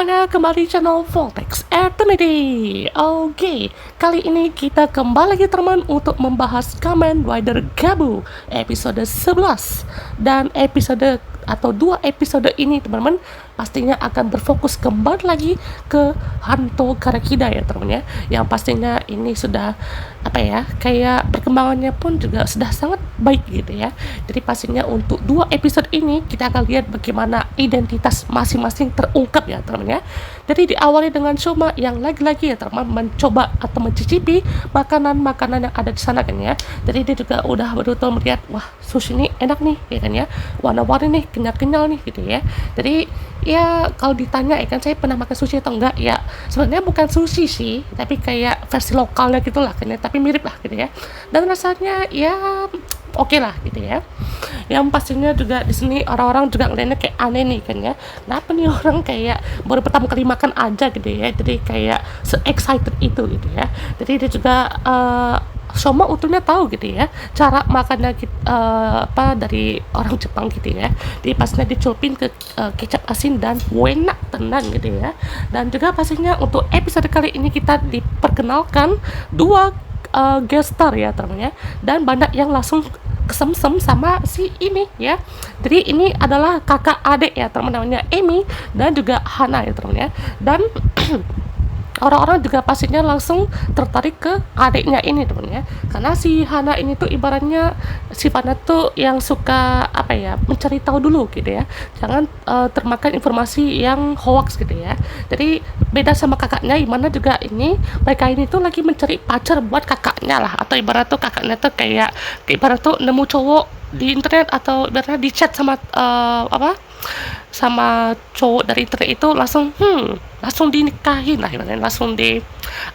semuanya, kembali channel Voltex Eternity. Oke, kali ini kita kembali lagi teman untuk membahas Kamen Rider Gabu episode 11. Dan episode atau dua episode ini teman-teman pastinya akan berfokus kembali lagi ke Hanto Karakida ya teman ya. Yang pastinya ini sudah kayak perkembangannya pun juga sudah sangat baik gitu ya. Jadi pastinya untuk dua episode ini kita akan lihat bagaimana identitas masing-masing terungkap ya teman ya. Jadi diawali dengan Shoma yang lagi-lagi ya teman mencoba atau mencicipi makanan-makanan yang ada di sana kan ya. Jadi dia juga udah betul-betul melihat, wah sushi ini enak nih ya kan ya, warna-warni nih, kenyal-kenyal nih gitu ya. Jadi ya kalau ditanya ya kan saya pernah makan sushi atau enggak, ya sebenarnya bukan sushi sih, tapi kayak versi lokalnya gitulah kan ya, tapi mirip lah gitu ya. Dan rasanya ya oke lah gitu ya. Yang pastinya juga di sini orang-orang juga ngeliatnya kayak aneh nih kan ya. Kenapa nih orang kayak baru pertama kali makan aja gitu ya. Jadi kayak se-excited itu gitu ya. Jadi dia juga Shoma utuhnya tahu gitu ya cara makannya dari orang Jepang gitu ya. Jadi pastinya dicelupin ke kecap asin dan enak tenan gitu ya. Dan juga pastinya untuk episode kali ini kita diperkenalkan dua guest star ya teman-teman ya, dan banyak yang langsung kesemsem sama si ini ya. Jadi ini adalah kakak adik ya teman, namanya Emi dan juga Hana ya teman ya. Dan orang-orang juga pastinya langsung tertarik ke adiknya ini teman ya, karena si Hana ini tuh ibaratnya sifatnya tuh yang suka mencari tahu dulu gitu ya, jangan termakan informasi yang hoax gitu ya. Jadi beda sama kakaknya, dimana juga ini mereka ini tuh lagi mencari pacar buat kakaknya lah, atau ibarat tuh kakaknya tuh kayak ibarat tuh nemu cowok di internet atau ibaratnya di chat sama sama cowok dari internet itu langsung dinikahin lah, langsung di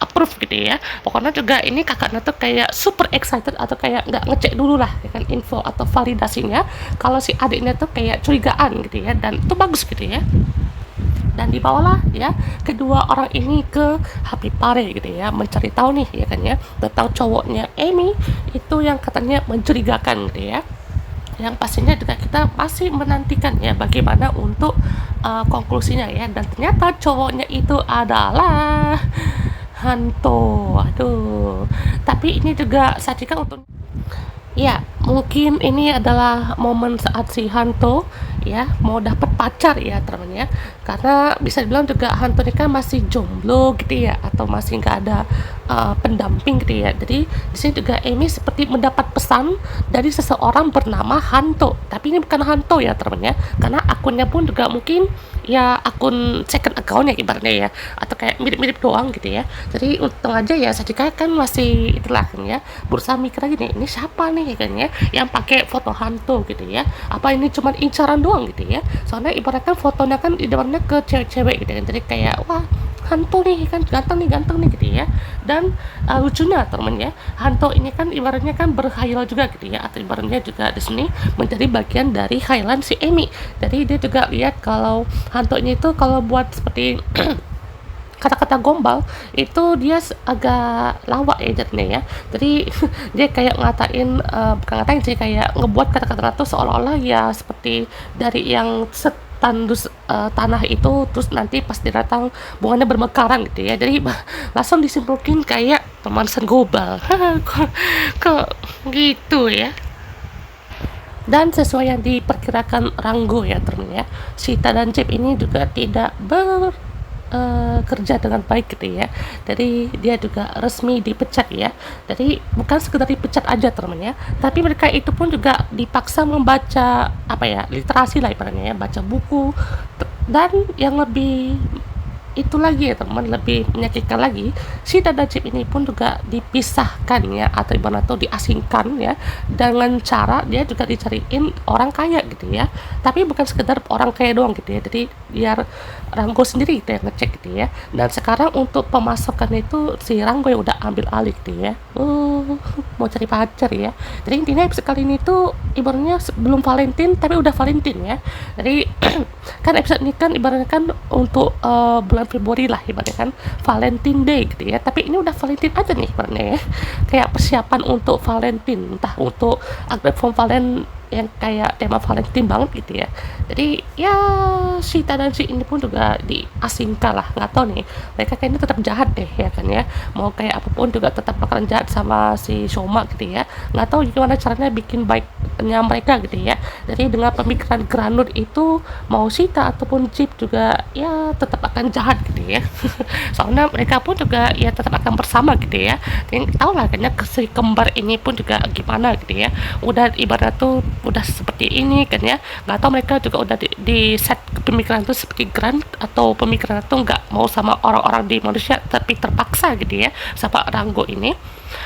approve gitu ya. Pokoknya juga ini kakaknya tuh kayak super excited atau kayak nggak ngecek dulu lah ya kan, info atau validasinya kalau si adiknya tuh kayak curigaan gitu ya, dan itu bagus gitu ya. Dan dibawalah ya kedua orang ini ke Happy Pare gitu ya, mencari tahu nih ya kan ya tentang cowoknya Emi itu yang katanya mencurigakan gitu ya. Yang pastinya juga kita masih menantikan ya bagaimana untuk konklusinya ya. Dan ternyata cowoknya itu adalah Hanto. Aduh, tapi ini juga sajikan untuk ya, mungkin ini adalah momen saat si Hanto ya mau dapat pacar ya teman ya, karena bisa dibilang juga Hanto ini kan masih jomblo gitu ya, atau masih nggak ada pendamping gitu ya. Jadi di sini juga Emi seperti mendapat pesan dari seseorang bernama Hanto, tapi ini bukan Hanto ya teman ya, karena akunnya pun juga mungkin ya akun second account ya ibaratnya ya, atau kayak mirip-mirip doang gitu ya. Jadi untung aja ya Sajika kan masih itulah kan ya, berusaha mikir lagi nih, ini siapa nih kan ya yang pakai foto Hanto gitu ya, apa ini cuma incaran doang gitu ya. Soalnya ibaratnya fotonya kan ibaratnya ke cewek-cewek gitu kan, jadi kayak wah Hanto nih kan ganteng nih gitu ya. Dan lucunya teman ya, Hanto ini kan ibaratnya kan berkhayal juga gitu ya, atau ibaratnya juga di sini menjadi bagian dari khayalan si Emi. Jadi dia juga lihat kalau Hanto ini tuh kalau buat seperti kata-kata gombal itu dia agak lawak ya jadinya ya. Jadi dia kayak ngatain bukan ngatain sih, kayak ngebuat kata-kata itu seolah-olah ya seperti dari yang tandus tanah itu, terus nanti pas datang bunganya bermekaran gitu ya. Jadi langsung disimpulkan kayak pemanasan global. kok gitu ya. Dan sesuai yang diperkirakan Rango ya teman ya, Sita dan Chip ini juga tidak kerja dengan baik gitu ya. Jadi dia juga resmi dipecat ya. Jadi bukan sekedar dipecat aja teman ya, tapi mereka itu pun juga dipaksa membaca literasi lah ibaratnya ya, baca buku. Dan yang lebih itu lagi ya teman, lebih menyakitkan lagi, si Dada Chip ini pun juga dipisahkan ya, atau ibarat tuh diasingkan ya, dengan cara dia juga dicariin orang kaya gitu ya. Tapi bukan sekedar orang kaya doang gitu ya, jadi biar Ranggo sendiri gitu ya ngecek gitu ya. Dan sekarang untuk pemasukan itu si Ranggo yang udah ambil alih gitu ya. Mau cari pacar ya. Jadi intinya episode kali ini tuh ibaratnya belum Valentine tapi udah Valentine ya. Jadi kan episode ini kan ibaratnya kan untuk bulan Februari lah ibaratnya kan, Valentine Day gitu ya. Tapi ini udah Valentine aja nih ibaratnya ya, kayak persiapan untuk Valentine, entah untuk upgrade form yang kayak tema Valentine banget gitu ya. Jadi ya si Tadashi ini pun juga diasingkan lah, nggak tahu nih mereka kayaknya tetap jahat deh ya kan ya, mau kayak apapun juga tetap bakalan jahat sama si Shoma gitu ya. Nggak tahu gimana caranya bikin baiknya mereka gitu ya. Jadi dengan pemikiran Granut itu mau Sita ataupun Jeep juga ya tetap akan jahat gitu ya. Soalnya mereka pun juga ya tetap akan bersama gitu ya. Dan tahu lah kayaknya si kembar ini pun juga gimana gitu ya, udah ibarat tuh udah seperti ini kan ya. Nggak tahu mereka juga udah di set pemikiran tuh seperti Grant, atau pemikiran tuh nggak mau sama orang-orang di manusia tapi terpaksa gitu ya sama Rango ini,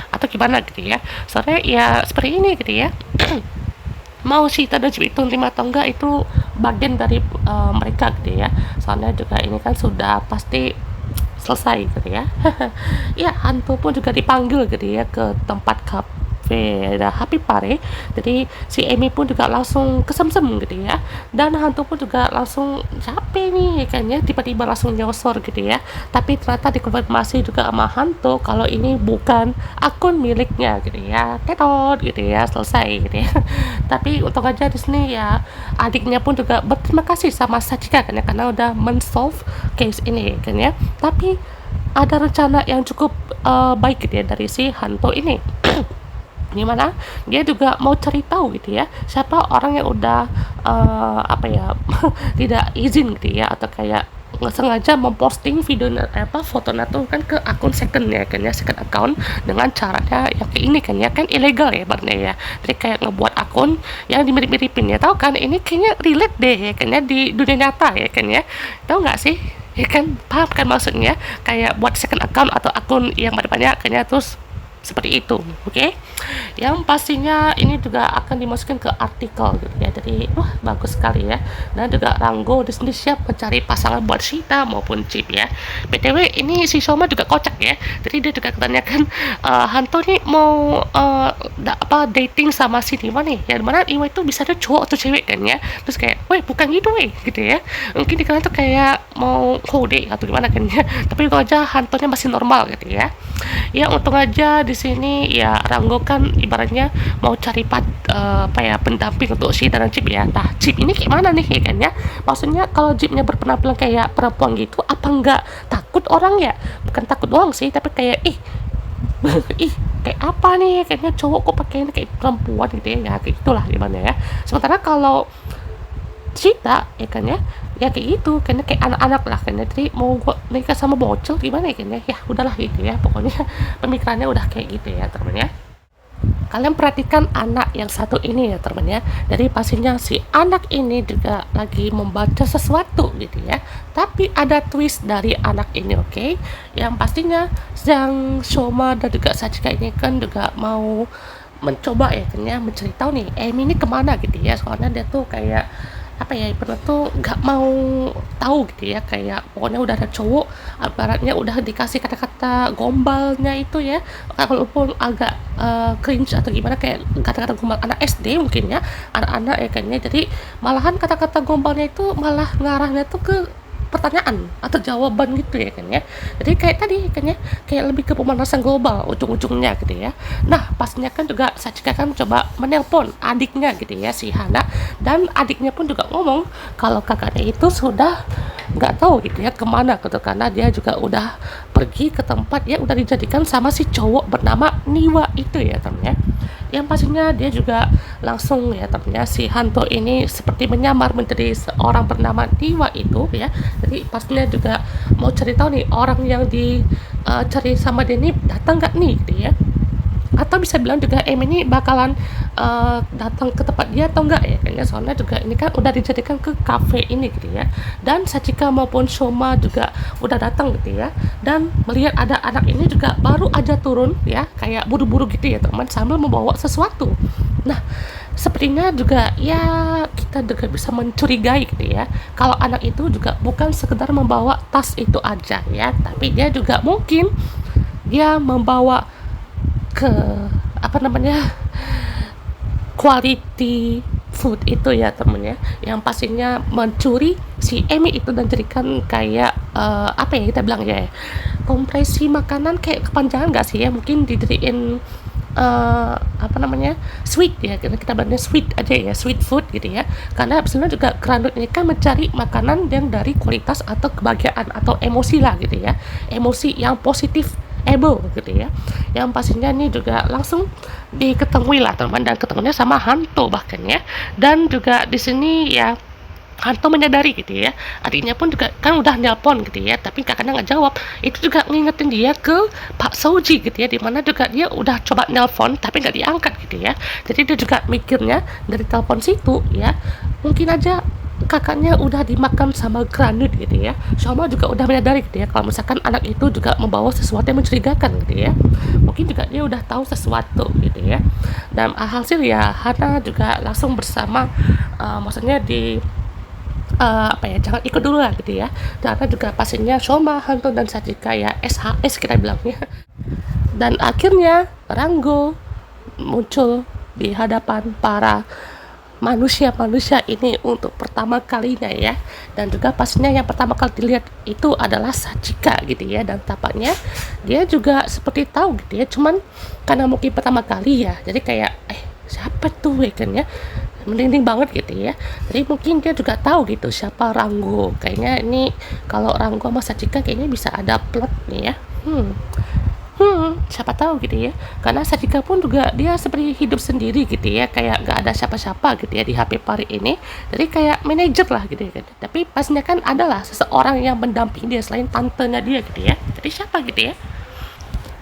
atau gimana gitu ya. Soalnya ya seperti ini gitu ya. Mau si Tadashi itu terima atau enggak itu bagian dari mereka gitu ya. Soalnya juga ini kan sudah pasti selesai gitu ya. Ya hantu pun juga dipanggil gitu ya ke tempat cafe Happy Pare. Jadi si Amy pun juga langsung kesemsem gitu ya, dan hantu pun juga langsung capek nih kayaknya, tiba-tiba langsung nyosor gitu ya. Tapi ternyata dikonfirmasi juga sama hantu kalau ini bukan akun miliknya gitu ya, tetot gitu ya, selesai gitu ya. Tapi untung aja di sini ya adiknya pun juga berterima kasih sama Sachika kan ya, karena udah men-solve case ini kan ya. Tapi ada rencana yang cukup baik gitu ya dari si hantu ini. Gimana dia juga mau cari tahu gitu ya siapa orang yang udah apa ya tidak izin gitu ya, atau kayak nggak sengaja memposting video foto tuh kan ke akun second ya kan ya, second account dengan caranya yang kayak ini kan ya, kan ilegal ya barnya ya. Jadi kayak ngebuat akun yang dimirip-miripin ya, tahu kan ini kayaknya relate deh ya kan ya di dunia nyata ya kan ya, tahu nggak sih ya kan, paham kan maksudnya, kayak buat second account atau akun yang banyak kayaknya terus seperti itu. Oke. Yang pastinya ini juga akan dimasukkan ke artikel gitu ya. Jadi wah bagus sekali ya. Dan juga Rango di sini siap mencari pasangan buat Sita maupun Chip ya. BTW ini si Soma juga kocak ya. Jadi dia juga ketanyakan hantu nih mau dating sama si Nima nih. Yang mana Nima itu bisa ada cowok atau cewek kan ya. Terus kayak, "Weh, bukan gitu weh." gitu ya. Mungkin dikira tuh kayak mau kode atau gimana kan ya. Tapi itu aja hantunya masih normal gitu ya. Ya untung aja di sini ya Rango kan ibaratnya mau cari pendamping untuk si dan Chip ya. Nah Chip ini kayak mana nih ya kan ya, maksudnya kalau Chipnya berpenampilan kayak perempuan gitu apa enggak takut orang ya, bukan takut doang sih tapi kayak ih kayak apa nih, kayaknya cowok kok pakainya kayak perempuan gitu ya, kayak gitulah gimana ya. Sementara kalau Cita ya kan ya kayak gitu kayaknya kayak anak-anak lah kan ya. Jadi mau gua nikah sama bocil gimana ya kan ya udahlah gitu ya, pokoknya pemikirannya udah kayak gitu ya teman ya. Kalian perhatikan anak yang satu ini ya teman ya. Jadi pastinya si anak ini juga lagi membaca sesuatu gitu ya, tapi ada twist dari anak ini. Oke. Yang pastinya yang Shoma dan juga Sachika ini kan juga mau mencoba ya kan ya mencari tahu nih Amy ini kemana gitu ya. Soalnya dia tuh kayak apa ya, pernah tuh nggak mau tahu gitu ya, kayak pokoknya udah ada cowok baratnya udah dikasih kata-kata gombalnya itu ya, walaupun agak cringe atau gimana, kayak kata-kata gombal anak SD mungkin ya, anak-anak ya kayaknya. Jadi malahan kata-kata gombalnya itu malah ngarahnya tuh ke pertanyaan atau jawaban gitu ya kan ya. Jadi kayak tadi kan ya, kayak lebih ke pemanasan global ujung-ujungnya gitu ya. Nah pastinya kan juga Sachika kan coba menelpon adiknya gitu ya si Hana, dan adiknya pun juga ngomong kalau kakaknya itu sudah nggak tahu gitu ya kemana gitu, karena dia juga udah pergi ke tempat yang udah dijadikan sama si cowok bernama Niwa itu ya temennya. Yang pastinya dia juga langsung ya temennya si hantu ini seperti menyamar menjadi seorang bernama Niwa itu ya. Jadi pastinya juga mau cari tahu nih orang yang dicari sama dia ini datang nggak nih gitu ya, atau bisa bilang juga ini bakalan datang ke tempat dia atau enggak ya kayaknya. Soalnya juga ini kan udah dijadikan ke cafe ini gitu ya, dan Sachika maupun Shoma juga udah datang gitu ya, dan melihat ada anak ini juga baru aja turun ya, kayak buru-buru gitu ya teman, sambil membawa sesuatu. Nah sepertinya juga ya kita juga bisa mencurigai gitu ya, kalau anak itu juga bukan sekedar membawa tas itu aja ya, tapi dia juga mungkin dia membawa ke apa namanya quality food itu ya temennya, yang pastinya mencuri si Amy itu dan jadikan kayak apa ya kita bilang ya, kompresi makanan kayak kepanjangan nggak sih ya, mungkin didiriin apa namanya, sweet ya, karena kita bilangnya sweet aja ya, sweet food gitu ya. Karena sebenarnya juga Grandut ini kan mencari makanan yang dari kualitas atau kebahagiaan atau emosi lah gitu ya, emosi yang positif able gitu ya, yang pastinya ini juga langsung diketahui lah teman, dan ketemunya sama hantu bahkan ya. Dan juga di sini ya Hantu menyadari gitu ya, adiknya pun juga kan udah nelpon gitu ya, tapi kakaknya nggak jawab. Itu juga ngingetin dia ke Pak Soji gitu ya, dimana juga dia udah coba nelpon tapi nggak diangkat gitu ya. Jadi dia juga mikirnya dari telepon situ ya, mungkin aja kakaknya udah dimakan sama Granit gitu ya. Shoma juga udah menyadari gitu ya, kalau misalkan anak itu juga membawa sesuatu yang mencurigakan gitu ya. Mungkin juga dia udah tahu sesuatu gitu ya. Dan alhasil ya Hana juga langsung bersama, maksudnya di apa ya, jangan ikut dulu lah gitu ya, karena juga pastinya Shoma, Hantu dan Sachika ya SHS kita bilangnya. Dan akhirnya Rango muncul di hadapan para manusia-manusia ini untuk pertama kalinya ya. Dan juga pastinya yang pertama kali dilihat itu adalah Sachika gitu ya, dan tampaknya dia juga seperti tahu gitu ya, cuman karena mungkin pertama kali ya, jadi kayak siapa tuh ya kan ya, merinding banget gitu ya. Jadi mungkin dia juga tahu gitu siapa Rango. Kayaknya ini kalau Rango sama Sachika kayaknya bisa ada plot nih ya. Siapa tahu gitu ya. Karena Sachika pun juga dia seperti hidup sendiri gitu ya, kayak gak ada siapa-siapa gitu ya di HP Pari ini. Jadi kayak manajer lah gitu ya kan. Tapi pastinya kan adalah seseorang yang mendampingi dia selain tantenya dia gitu ya. Jadi siapa gitu ya.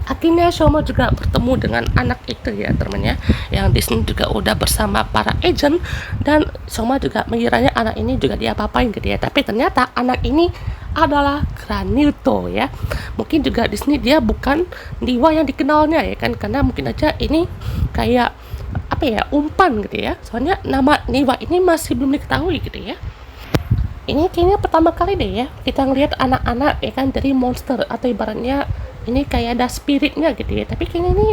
Akhirnya Shoma juga bertemu dengan anak itu ya temannya, yang di sini juga udah bersama para agent. Dan Shoma juga mengiranya anak ini juga diapa-apain gitu ya, tapi ternyata anak ini adalah Granilto ya. Mungkin juga di sini dia bukan Niwa yang dikenalnya ya kan, karena mungkin aja ini kayak apa ya, umpan gitu ya, soalnya nama Niwa ini masih belum diketahui gitu ya. Ini kayaknya pertama kali deh ya kita ngelihat anak-anak ya kan dari monster, atau ibaratnya ini kayak ada spiritnya gitu ya, tapi kayaknya ini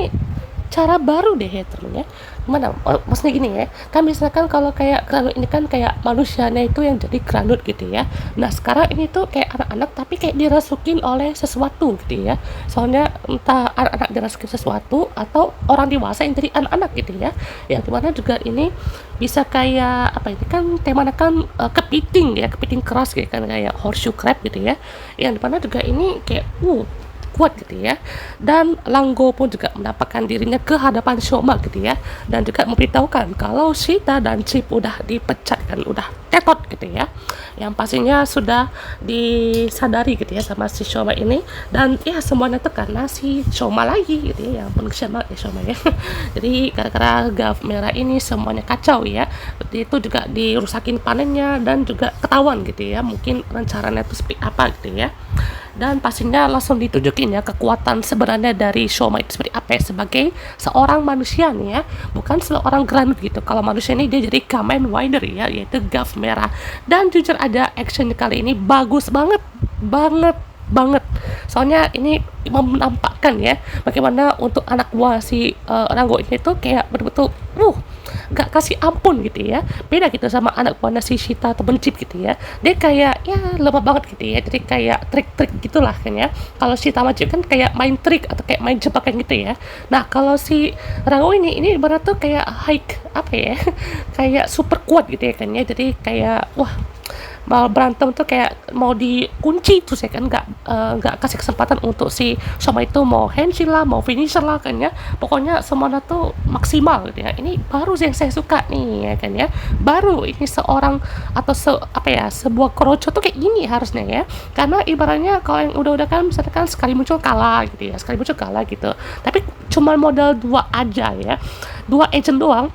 cara baru deh ya temennya. Gimana? Maksudnya gini ya, kan misalkan kalau kayak Granut ini kan kayak manusianya itu yang jadi Granut gitu ya. Nah sekarang ini tuh kayak anak-anak tapi kayak dirasukin oleh sesuatu gitu ya. Soalnya entah anak-anak dirasukin sesuatu atau orang dewasa yang jadi anak-anak gitu ya. Yang dimana juga ini bisa kayak apa, ini kan temanya kan kepiting ya, kepiting keras gitu kan, kayak horseshoe crab gitu ya. Yang dimana juga ini kayak kuat gitu ya. Dan Langgo pun juga menampakkan dirinya ke hadapan Shoma gitu ya, dan juga memberitahukan kalau Shita dan Chip udah dipecat kan, udah tetot gitu ya, yang pastinya sudah disadari gitu ya sama si Shoma ini. Dan ya semuanya tuh karena si Shoma lagi gitu ya, yang pun kesian banget ya Shoma ya. Jadi gara-gara Gav merah ini semuanya kacau ya. Seperti itu juga dirusakin panennya, dan juga ketahuan gitu ya mungkin rencananya itu seperti apa gitu ya. Dan pastinya langsung ditunjukin ya kekuatan sebenarnya dari Shoma itu seperti apa ya, sebagai seorang manusia nih ya, bukan seorang Granut gitu. Kalau manusia ini dia jadi Kamen Rider ya, yaitu Gav merah. Dan jujur ada action kali ini bagus banget banget. Soalnya ini menampakkan ya bagaimana untuk anak buah si Rango ini tuh kayak betul-betul gak kasih ampun gitu ya. Beda gitu sama anak buahnya si Shita atau Bencip gitu ya, dia kayak ya lemah banget gitu ya, jadi kayak trik-trik gitulah kan ya. Kalau Shita Majip kan kayak main trik atau kayak main jebakan gitu ya. Nah kalau si Rango ini ibarat tuh kayak hike apa ya kayak super kuat gitu ya kan ya. Jadi kayak wah, mau berantem tuh kayak mau dikunci terus ya kan, nggak kasih kesempatan untuk si Shoma itu mau henshin lah, mau finisher lah kan ya. Pokoknya semuanya tuh maksimal gitu ya. Ini baru yang saya suka nih ya kan ya, baru ini seorang atau apa ya, sebuah kroco tuh kayak gini harusnya ya. Karena ibaratnya kalau yang udah kan misalkan sekali muncul kalah gitu ya, sekali muncul kalah gitu, tapi cuma modal 2 aja ya, 2 agent doang.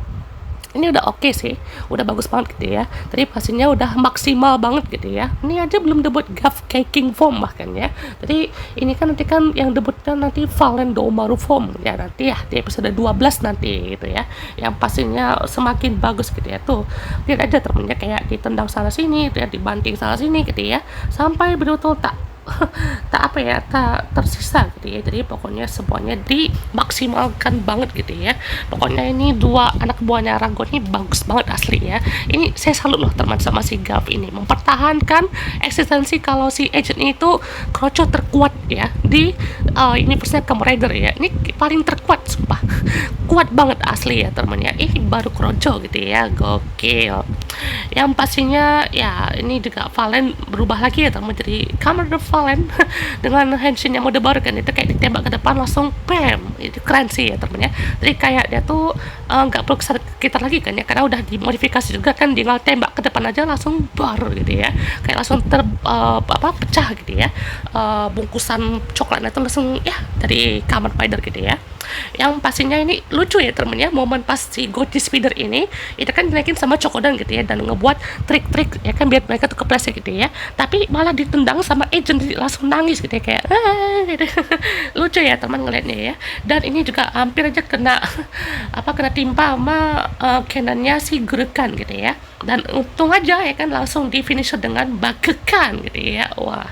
Ini udah oke sih, udah bagus banget gitu ya. Tadi pastinya udah maksimal banget gitu ya. Ini aja belum debut Gav King Form bahkan ya. Jadi ini kan nanti kan yang debutnya nanti Valendo Maru Form ya, nanti ya di episode 12 nanti gitu ya. Yang pastinya semakin bagus gitu ya. Tuh lihat aja temennya kayak ditendang sana sini, ya dibanting sana sini gitu ya, sampai betul-betul tak tak apa ya, tak tersisa gitu ya. Jadi pokoknya semuanya dimaksimalkan banget gitu ya. Pokoknya ini dua anak buahnya Rango ini bagus banget asli ya. Ini saya salut loh teman sama si Gav ini mempertahankan eksistensi kalau si agent itu kroco terkuat ya di Universe Kamen Rider ya. Ini paling terkuat sumpah. Kuat banget asli ya temennya. Baru kroco gitu ya, gokil. Yang pastinya ya ini juga Valen berubah lagi ya teman, jadi Kamen Rider Valen dengan henshin yang mode baru kan, itu kayak ditembak ke depan langsung bam, itu keren sih ya temennya. Jadi kayak dia tuh nggak perlu kesana kita lagi kan ya, karena udah dimodifikasi juga kan, tinggal tembak ke depan aja langsung baru gitu ya, kayak langsung pecah gitu ya. Bungkusan coklatnya tuh langsung ya dari Kamen Rider gitu ya. Yang pastinya ini lucu ya temennya, momen pas si Goji Speeder ini itu kan dinaikin sama Cokodan gitu ya, dan ngebuat trik-trik ya kan biar mereka tuh kepleset gitu ya, tapi malah ditendang sama agent, langsung nangis gitu ya, kayak gitu. Lucu ya teman ngeliatnya ya. Dan ini juga hampir aja kena kena timpa sama canonnya si Gurukan gitu ya, dan untung aja ya kan langsung di finish dengan Bakugan gitu ya. Wah,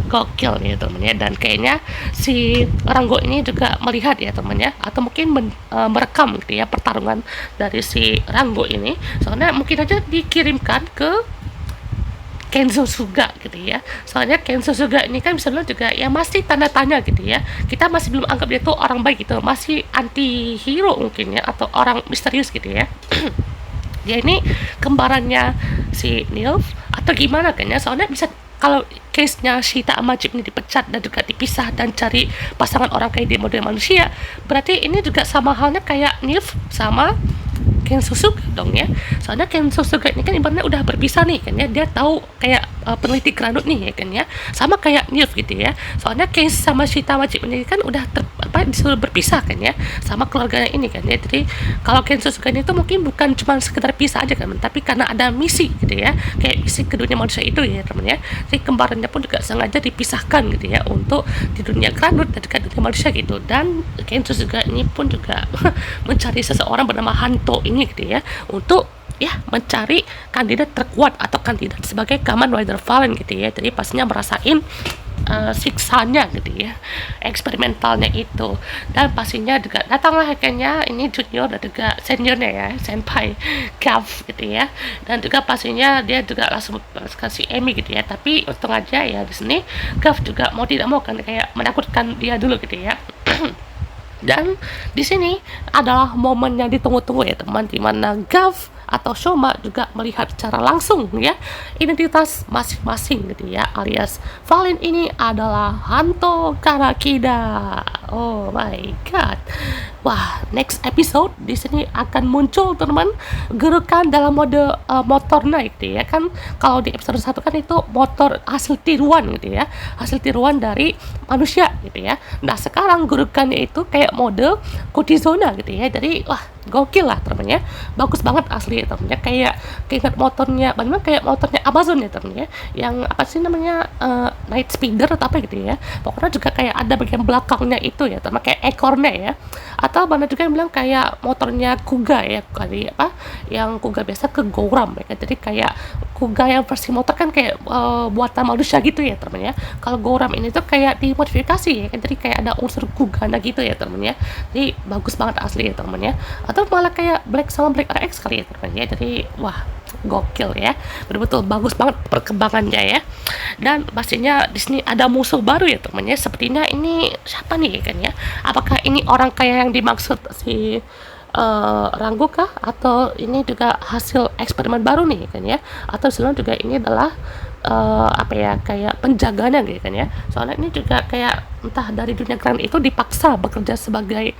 gokil nih temennya. Dan kayaknya si Rango ini juga melihat ya temennya, atau mungkin merekam gitu ya pertarungan dari si Rango ini, soalnya mungkin aja dikirimkan ke Kenzo Suga gitu ya. Soalnya Kenzo Suga ini kan bisa bilang juga ya masih tanda tanya gitu ya, kita masih belum anggap dia tuh orang baik gitu, masih anti hero mungkin ya, atau orang misterius gitu ya. Dia ini kembarannya si Nilf atau gimana kan ya, soalnya bisa kalau case-nya Shita sama Chip ini dipecat dan juga dipisah dan cari pasangan orang kayak di model manusia, berarti ini juga sama halnya kayak Nilf sama Kenzo Suga dong ya. Soalnya Kenzo Suga ini kan ibaratnya udah berpisah nih kan ya, dia tahu kayak peneliti granut nih ya kan ya, sama kayak Nilf gitu ya. Soalnya Case sama Shita Wajib ini kan udah disuruh berpisah kan ya sama keluarganya ini kan ya. Jadi kalau Kenzo Suga ini tuh mungkin bukan cuma sekedar pisah aja kan, tapi karena ada misi gitu ya, kayak misi ke dunia manusia itu ya teman ya. Jadi kembarannya pun juga sengaja dipisahkan gitu ya, untuk di dunia granut dan juga dunia manusia gitu. Dan Kenzo Suga ini pun juga mencari seseorang bernama Hanto ini gitu ya, untuk ya mencari kandidat terkuat atau kandidat sebagai Kamen Rider Valen gitu ya. Jadi pastinya merasain siksanya gitu ya, eksperimentalnya itu. Dan pastinya juga datanglah akhirnya ini junior dan juga seniornya ya, senpai Gav gitu ya. Dan juga pastinya dia juga langsung kasih Emi gitu ya, tapi untung aja ya di sini Gav juga mau tidak mau kan kayak menakutkan dia dulu gitu ya. Dan di sini adalah momen yang ditunggu-tunggu ya teman, di mana Gav atau Shoma juga melihat secara langsung ya identitas masing-masing gitu ya, alias Valen ini adalah Hanto Karakida. Oh my god. Wah, next episode di sini akan muncul teman, Gurukan dalam mode motor naik gitu ya kan. Kalau di episode 1 kan itu motor hasil tiruan gitu ya, hasil tiruan dari manusia gitu ya. Nah sekarang Gurukannya itu kayak mode Kotizona gitu ya. Jadi wah, gokil lah temennya, bagus banget asli temennya, kayak keinget motornya, bagaimana kayak motornya Amazon ya temennya, yang apa sih namanya Night Speeder atau apa gitu ya. Pokoknya juga kayak ada bagian belakangnya itu ya teman, kayak ekornya ya. Atau mana juga yang bilang kayak motornya Kuga ya, kali apa yang Kuga biasa ke Gouram ya. Jadi kayak Kuga yang versi motor kan kayak buatan manusia gitu ya temennya. Kalau Gouram ini tuh kayak dimodifikasi ya kan, jadi kayak ada unsur Kugana gitu ya temennya. Jadi bagus banget asli ya temennya. Atau malah kayak Black sama Black RX kali ya temennya. Jadi wah, gokil ya, betul-betul bagus banget perkembangannya ya. Dan pastinya di sini ada musuh baru ya temennya. Sepertinya ini siapa nih kan ya, apakah ini orang kayak yang dimaksud si Rango kah, atau ini juga hasil eksperimen baru nih kan ya, atau sebenarnya juga ini adalah kayak penjaganya gitu kan ya. Soalnya ini juga kayak entah dari dunia grand itu dipaksa bekerja sebagai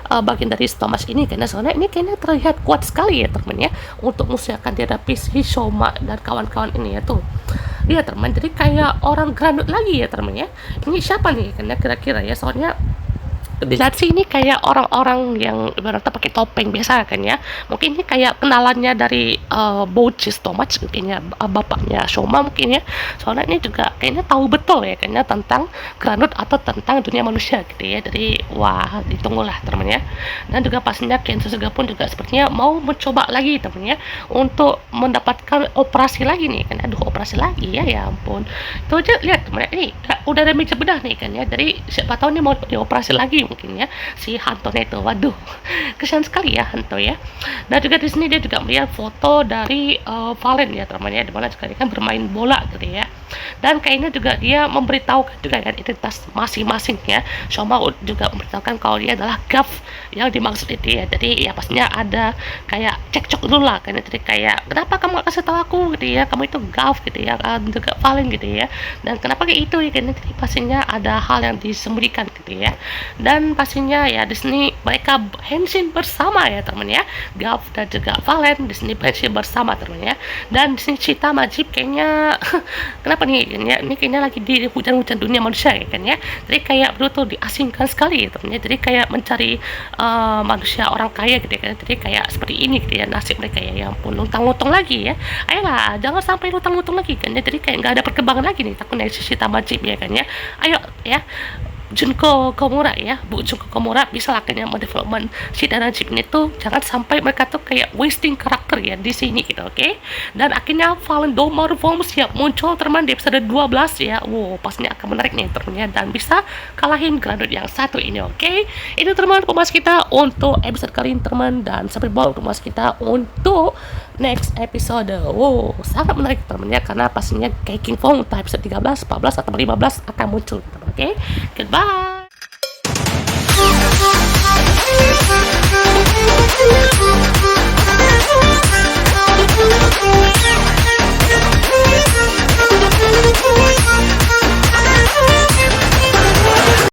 bagian dari Thomas ini karena soalnya ini kayaknya terlihat kuat sekali ya temen ya, untuk musuh akan dihadapi si Shoma dan kawan-kawan ini ya tuh. Iya teman, jadi kayak orang granut lagi ya temen ya. Ini siapa nih kan ya kira-kira ya, soalnya dilihat sih ini kayak orang-orang yang ibaratnya pakai topeng biasa kan ya. Mungkin ini kayak kenalannya dari Bocis Tomac mungkin ya, bapaknya Shoma mungkin ya. Soalnya ini juga kayaknya tahu betul ya kayaknya tentang Granut atau tentang dunia manusia gitu ya. Jadi wah ditunggulah teman-teman ya. Dan juga pastinya Kenzo juga pun juga sepertinya mau mencoba lagi teman-teman ya untuk mendapatkan operasi lagi nih kan. Aduh operasi lagi ya ampun. Itu aja lihat teman-teman ini udah ada meja bedah nih kan ya. Jadi siapa tahu nih mau dioperasi lagi mungkin ya si Hantonya itu. Waduh, kesian sekali ya Hanto ya. Dan juga di sini dia juga melihat foto dari Valen ya teman ya, dimana juga dia kan bermain bola gitu ya. Dan kayaknya juga dia memberitahukan juga kan identitas masing-masing ya. Shoma juga memberitahukan kalau dia adalah Gav yang dimaksud itu ya. Jadi ya pastinya ada kayak cekcok dulu lah kan. Jadi kayak kenapa kamu gak kasih tahu aku gitu ya, kamu itu Gav gitu ya, juga Valen gitu ya. Dan kenapa kayak itu ya kan, jadi pastinya ada hal yang disembunyikan gitu ya. Dan pastinya ya di sini mereka henshin bersama ya teman ya. Gav dan juga Valen di sini henshin bersama teman ya. Dan di sini Cita Majib kayaknya kenapa nih kan ya, ini kayaknya lagi di hujan-hujan dunia manusia ya kan ya. Jadi kayak betul diasingkan sekali ya teman ya. Jadi kayak mencari manusia orang kaya gitu ya kan. Jadi kayak seperti ini gitu ya nasib mereka ya. Ya ampun, lutang-lutang lagi ya. Ayolah jangan sampai lutang-lutang lagi kan ya. Jadi kayak nggak ada perkembangan lagi nih takutnya si Cita Majib ya kan ya. Ayo ya Junko Komura ya, Bu Junko Komura bisa lah kayaknya mendevelopment si Danajib ini tuh jangan sampai mereka tuh kayak wasting karakter ya di sini gitu, oke? Dan akhirnya Valen Domar Form siap muncul teman di episode 12 ya. Wow, pastinya akan menarik nih temennya dan bisa kalahin Granut yang satu ini, oke? Ini teman pembahas kita untuk episode kali ini teman, dan sampai bawa pembahas kita untuk next episode. Wow, sangat menarik temennya karena pastinya King Fong entah episode 13, 14 atau 15 akan muncul teman, oke? Goodbye.